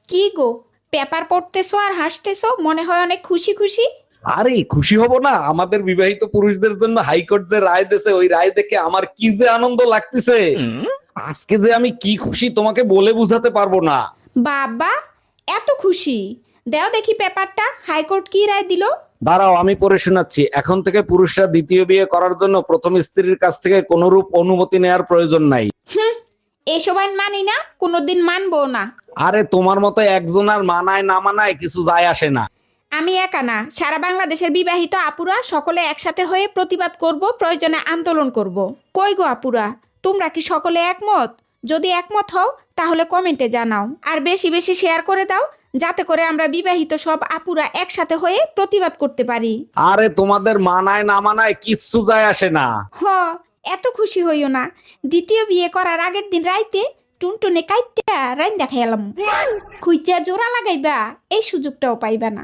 কি গো, পেপার পড়তেছো আর হাসতেছো, মনে হয় অনেক খুশি খুশি। আরে খুশি হব না? আমাদের বিবাহিত পুরুষদের জন্য হাইকোর্ট যে রায় দিয়েছে, ওই রায় দেখে আমার কি যে আনন্দ লাগতেছে। আজকে যে আমি কি খুশি তোমাকে বলে বুঝাতে পারবো না। বাবা, এত খুশি! দেও দেখি পেপারটা, হাইকোর্ট কি রায় দিল। দাঁড়াও, আমি পড়ে শোনাচ্ছি। এখন থেকে পুরুষরা দ্বিতীয় বিয়ে করার জন্য প্রথম স্ত্রীর কাছ থেকে কোনরূপ অনুমতি নেওয়ার প্রয়োজন নাই। হুম, এসব আইন মানি না, কোনোদিন মানবো না। আরে তোমার মতো একজন আর মানায় না মানায় কিছু যায় আসে না। আমি একা না, সারা বাংলাদেশের বিবাহিত আপুরা সকলে একসাথে হয়ে প্রতিবাদ করব, প্রয়োজনে আন্দোলন করব। কই গো আপুরা, তোমরা কি সকলে একমত? যদি একমত হও তাহলে কমেন্টে জানাও, আর বেশি বেশি শেয়ার করে দাও, যাতে করে আমরা বিবাহিত সব আপুরা একসাথে হয়ে প্রতিবাদ করতে পারি। আরে তোমাদের মানায় না মানায় কিচ্ছু যায় আসে না। হ, এত খুশি হইও না। দ্বিতীয় বিয়ে করার আগের দিন রাইতে টুনটুনে কাইটটা রাইন দেখাইলাম। খুইচা জোড়া লাগাইবা, এই সুযোগটাও পাইবা না।